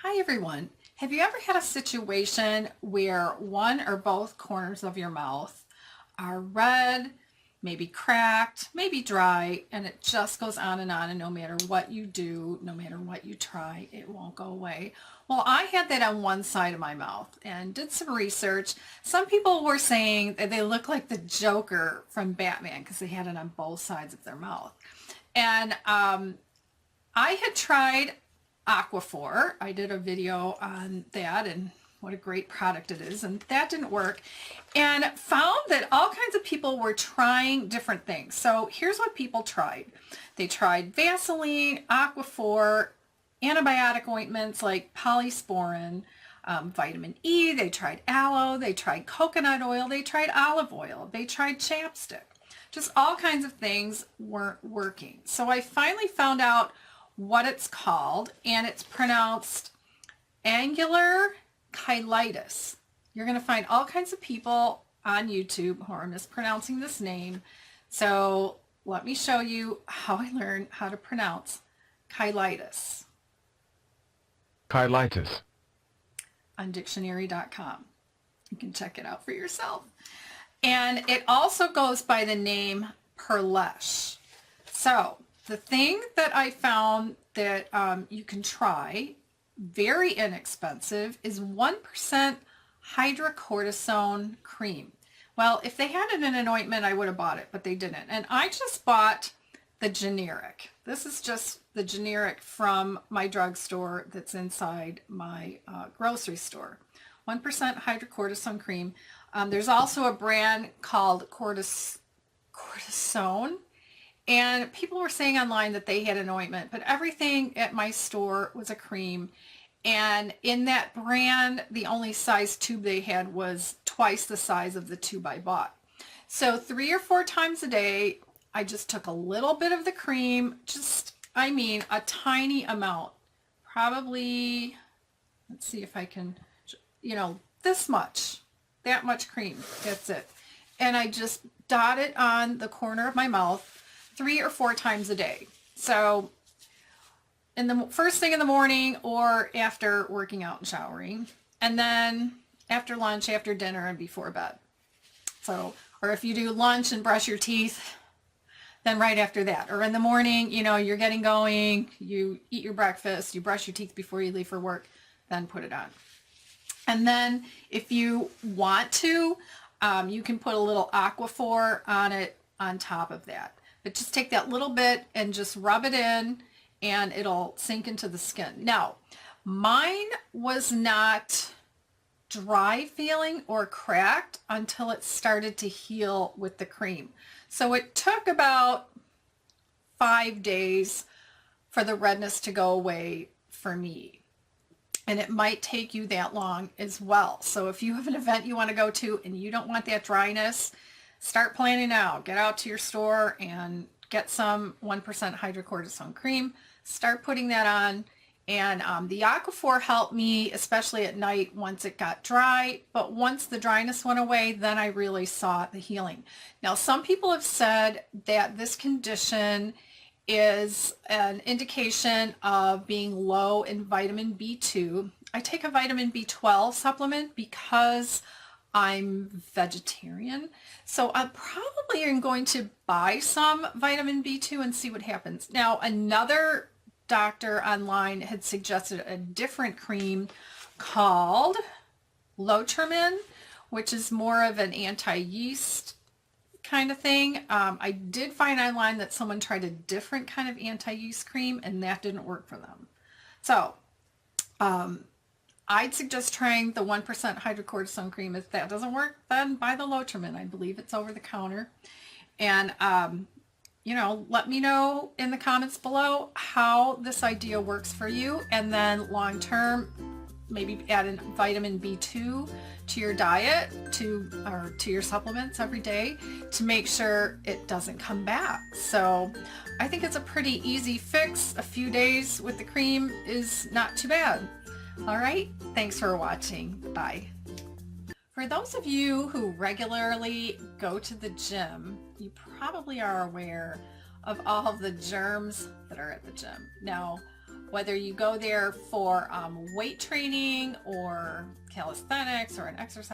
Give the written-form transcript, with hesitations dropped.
Hi everyone. Have you ever had a situation where one or both corners of your mouth are red, maybe cracked, maybe dry, and it just goes on, and no matter what you do, no matter what you try, it won't go away? Well, I had that on one side of my mouth and did some research. Some people were saying that they look like the Joker from Batman because they had it on both sides of their mouth. And I had tried aquaphor. I did a video on that and what a great product it is, and that didn't work, and found that all kinds of people were trying different things. So here's what people tried. They tried Vaseline, aquaphor, antibiotic ointments like polysporin, vitamin E, they tried aloe, they tried coconut oil, they tried olive oil, they tried chapstick. Just all kinds of things weren't working. So I finally found out what it's called, and it's pronounced angular cheilitis. You're going to find all kinds of people on YouTube who are mispronouncing this name. So let me show you how I learned how to pronounce cheilitis. Cheilitis. On dictionary.com. You can check it out for yourself. And it also goes by the name Perleche. So the thing that I found that you can try, very inexpensive, is 1% hydrocortisone cream. Well, if they had it in an ointment, I would have bought it, but they didn't. And I just bought the generic. This is just the generic from my drugstore that's inside my grocery store. 1% hydrocortisone cream. There's also a brand called cortisone. And people were saying online that they had an ointment, but everything at my store was a cream. And in that brand, the only size tube they had was twice the size of the tube I bought. So 3 or 4 times a day, I just took a little bit of the cream, I mean, a tiny amount, probably, let's see if I can, this much, that much cream, that's it. And I just dot it on the corner of my mouth 3 or 4 times a day. So in the first thing in the morning or after working out and showering, and then after lunch, after dinner, and before bed. So, or if you do lunch and brush your teeth, then right after that. Or in the morning, you're getting going, you eat your breakfast, you brush your teeth before you leave for work, then put it on. And then if you want to, you can put a little aquaphor on it on top of that. But just take that little bit and just rub it in, and it'll sink into the skin. Now, mine was not dry feeling or cracked until it started to heal with the cream. So it took about 5 days for the redness to go away for me. And it might take you that long as well. So if you have an event you want to go to and you don't want that dryness, start planning now. Get out to your store and get some 1% hydrocortisone cream. Start putting that on. And the aquaphor helped me, especially at night once it got dry. But once the dryness went away, then I really saw the healing. Now, some people have said that this condition is an indication of being low in vitamin B2. I take a vitamin B12 supplement because I'm vegetarian, so I probably am going to buy some vitamin B2 and see what happens. Now, another doctor online had suggested a different cream called Lotermin, which is more of an anti-yeast kind of thing. I did find online that someone tried a different kind of anti-yeast cream, and that didn't work for them. So, I'd suggest trying the 1% hydrocortisone cream. If that doesn't work, then buy the Lotermin. I believe it's over the counter. And, let me know in the comments below how this idea works for you. And then long term, maybe add in vitamin B2 to your diet, or to your supplements every day to make sure it doesn't come back. So I think it's a pretty easy fix. A few days with the cream is not too bad. All right, thanks for watching. Bye. For those of you who regularly go to the gym, you probably are aware of all of the germs that are at the gym. Now, Whether you go there for weight training or calisthenics or an exercise